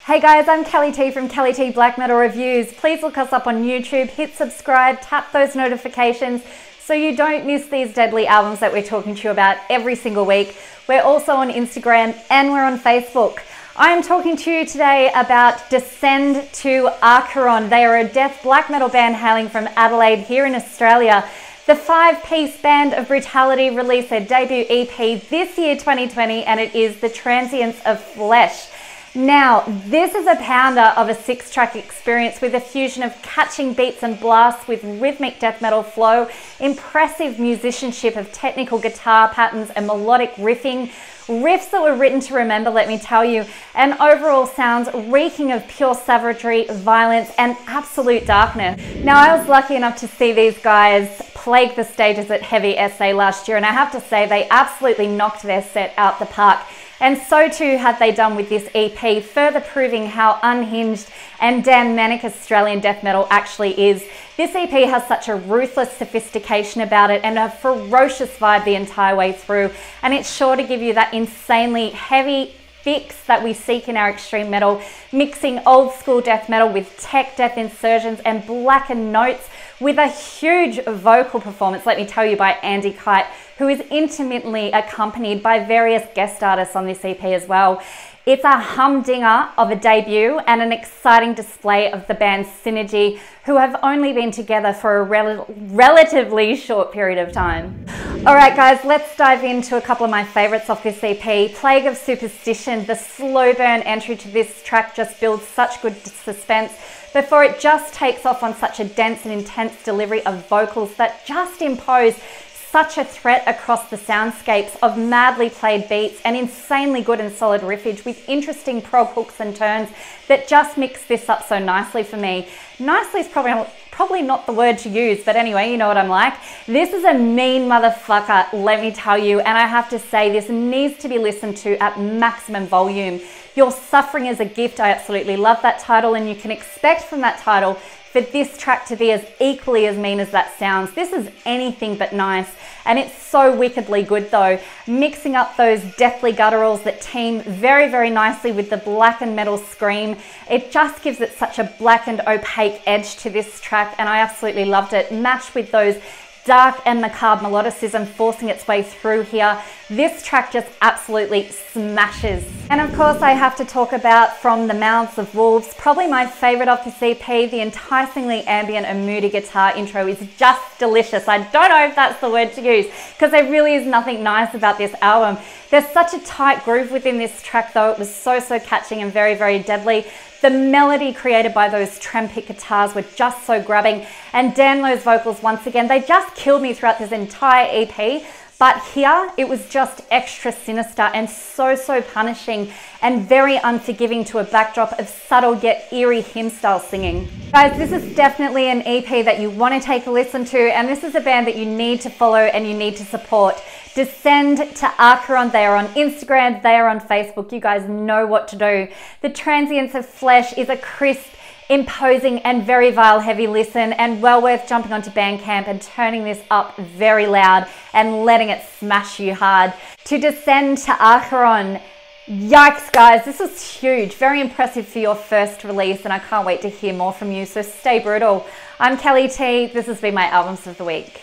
Hey guys, I'm Kelly T from Kelly T Black Metal Reviews. Please look us up on YouTube, hit subscribe, tap those notifications so you don't miss these deadly albums that we're talking to you about every single week. We're also on Instagram and we're on Facebook. I'm talking to you today about Descend To Acheron. They are a death black metal band hailing from Adelaide here in Australia. The five-piece band of Brutality released their debut EP this year, 2020, and it is the Transience Of Flesh. Now, this is a pounder of a 6-track experience with a fusion of catching beats and blasts with rhythmic death metal flow, impressive musicianship of technical guitar patterns and melodic riffing, riffs that were written to remember, let me tell you, and overall sounds reeking of pure savagery, violence, and absolute darkness. Now, I was lucky enough to see these guys plague the stages at Heavy SA last year, and I have to say they absolutely knocked their set out the park. And so too had they done with this EP, further proving how unhinged and damn manic Australian death metal actually is. This EP has such a ruthless sophistication about it and a ferocious vibe the entire way through, and it's sure to give you that insanely heavy fix that we seek in our extreme metal, mixing old school death metal with tech death insertions and blackened notes with a huge vocal performance, let me tell you, by Andy Kite, who is intermittently accompanied by various guest artists on this EP as well. It's a humdinger of a debut and an exciting display of the band's synergy, who have only been together for a relatively short period of time. All right, guys, let's dive into a couple of my favorites off this EP. Plague of Superstition, the slow burn entry to this track just builds such good suspense before it just takes off on such a dense and intense delivery of vocals that just impose such a threat across the soundscapes of madly played beats and insanely good and solid riffage with interesting prog hooks and turns that just mix this up so nicely for me. Nicely is probably not the word to use, but anyway, you know what I'm like. This is a mean motherfucker, let me tell you, and I have to say this needs to be listened to at maximum volume. Your Suffering is a Gift, I absolutely love that title, and you can expect from that title for this track to be as equally as mean as that sounds. This is anything but nice, and it's so wickedly good though, mixing up those deathly gutturals that team very, very nicely with the blackened metal scream. It just gives it such a black and opaque edge to this track, and I absolutely loved it, matched with those dark and macabre melodicism forcing its way through here. This track just absolutely smashes. And of course I have to talk about From the Mouths of Wolves, probably my favorite of this EP. The enticingly ambient and moody guitar intro is just delicious. I don't know if that's the word to use because there really is nothing nice about this album. There's such a tight groove within this track though. It was so catching and very, very deadly. The melody created by those trem-pick guitars were just so grabbing, and damn those vocals once again, they just killed me throughout this entire EP. But here, it was just extra sinister and so punishing and very unforgiving to a backdrop of subtle yet eerie hymn-style singing. Guys, this is definitely an EP that you want to take a listen to, and this is a band that you need to follow and you need to support. Descend To Acheron, they are on Instagram, they are on Facebook, you guys know what to do. The Transience Of Flesh is a crisp, imposing and very vile heavy listen, and well worth jumping onto Bandcamp and turning this up very loud and letting it smash you hard. To Descend To Acheron, yikes guys, this was huge, very impressive for your first release, and I can't wait to hear more from you, so stay brutal. I'm Kelly T, this has been my Albums of the Week.